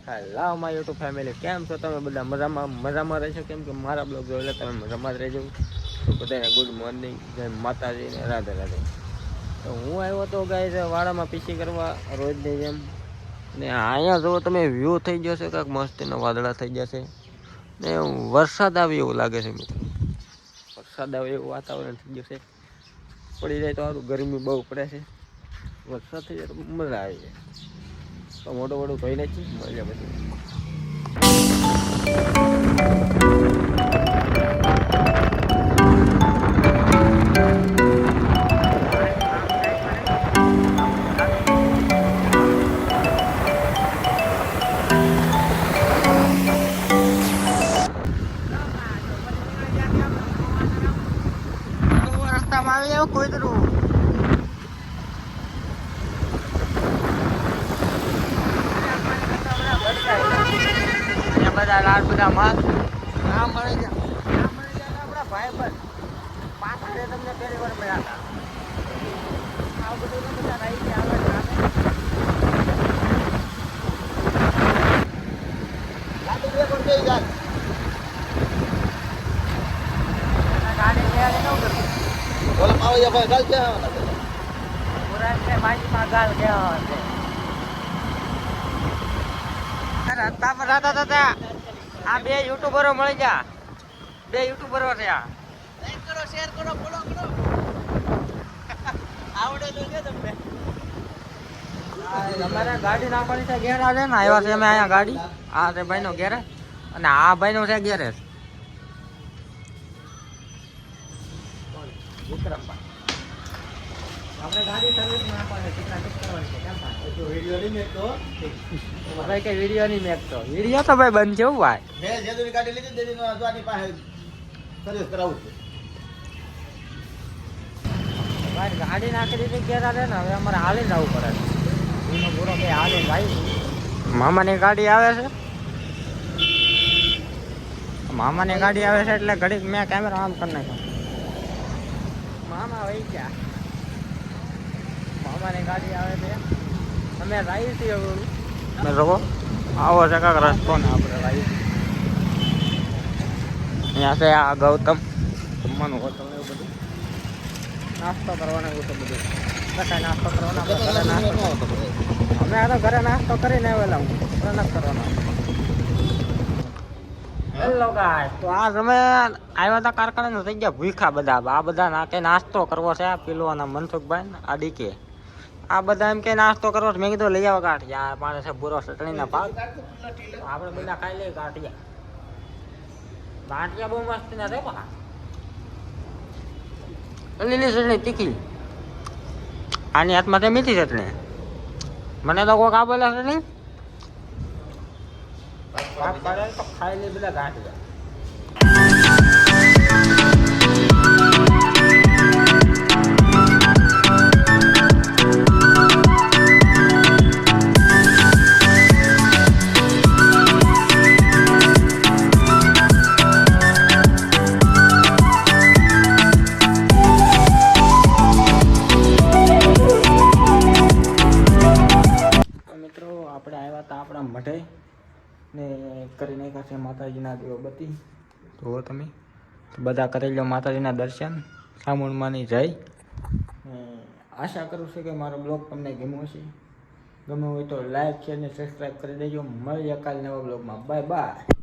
Hello my YouTube family, કેમ છો તમે બધા? મજામાં રહેશો? કેમ કે મારા બ્લોગ જોઈ એટલે તમે મજામાં જ રહેજો. તો બધાને ગુડ મોર્નિંગ, જય માતાજીને રાધે રાધે. તો હું આવ્યો તો ગાઈસ વાડામાં પીસી કરવા રોજની જેમ, ને અહીંયા જો તમે વ્યૂ થઈ જશે કાંઈક મસ્તીના વાદળા થઈ જશે ને વરસાદ આવે એવું લાગે છે મિત્રો. વરસાદ આવે એવું વાતાવરણ થઈ જશે. પડી જાય તો સારું, ગરમી બહુ પડે છે. વરસાદ થઈ જાય તો મજા આવી જાય. તો મોટું મોટું ધોઈ નાખી મળ્યા પછી. રસ્તામાં આવી જાવ કોઈ તરું બધા લાડ બધા માલ આ મળી જાય આપણા ભાઈ પર પાછા તમને પહેલી વાર મળ્યા હતા. આ બધું બધા રહી ગયા આવે ગાડી રસ્તા પર હતા હતા. આ બે યુટ્યુબરો મળી ગયા, બે યુટ્યુબરો થયા. લાઈક કરો, શેર કરો, ફોલો કરો. આવડે તો કે તમને અમારા ગાડી નાખવાની છે ગેરેજ છે ને, આવ્યા છે અમે અહીંયા ગાડી. આ છે ભાઈનો ગેરેજ અને આ ભાઈનો છે ગેરેજ વિક્રમભાઈ. આપણે ગાડી સર્વિસમાં આપવાની છે, કેટલા ટિક કરવાની છે કેમ થાય? જો વિડિયો નહીં મેકતો ભાઈ, કે વિડિયો નહીં મેકતો. વિડિયો તો ભાઈ બંધ છે હું ભાઈ. મે જેદુની ગાડી લીધી દેદીનો આની પાસે સર્વિસ કરાવું છું ભાઈ. ગાડી નાખી દીધી ઘેરા રે ને, હવે અમારે હાલીને જવું પડે. એનો પૂરો કે હાલીને ભાઈ. મામાની ગાડી આવે છે, મામાની ગાડી આવે છે એટલે ઘડીક મેં કેમેરા આમ કરી નાખ્યો. મામા વહી ગયા, મામાની ગાડી આવે છે. અમે રાઈ છીએ અમે લોકો આવો છે કાંક રસ્તો ને આપણે રાઈ. અહીંયા છે આ ગૌતમ જમવાનું હોટલ એવું બધું, નાસ્તો કરવાનો એવું તો બધું. કસાય નાસ્તો કરવાનો અમે આ તો ઘરે નાસ્તો કરીને આવેલા, હું નથી કરવાનો. હેલો ગાઈસ, તો આ તમે આવ્યા હતા કારખાને થઈ ગયા ભૂખા બધા. આ બધા ના કઈ નાસ્તો કરવો છે. આ પેલું મનસુખભાઈ આ ડીકે આ બધા એમ કે નાસ્તો કરવો છે. મેં કીધું લઈ આવો ગાંઠિયા, મારે છે બુરો ચટણીના ભાગ. આપણે બધા ખાઈ લઈએ ગાંઠિયા. ગાંઠિયા બહુ મસ્ત ના રે પા. લીલી ચટણી તીખી, આની હાથમાં છે મીઠી ચટણી. મને તો કોઈક આ બોલે છે નહીં તો ખાઈ લે બધા ગાંઠિયા. મિત્રો આપણે આવ્યા હતા આપણા મઢે ને કરી નાખ્યા છે માતાજીના દીવાબત્તી. જુઓ તમે બધા કરી લો માતાજીના દર્શન, સામુંડમાંની જય. આશા કરું છું કે મારો બ્લોગ તમને ગમ્યો હશે. ગમ્યો હોય તો લાઈક, શેર ને સબસ્ક્રાઈબ કરી દેજો. મળીએ કાલે નવા બ્લોગમાં. Bye bye.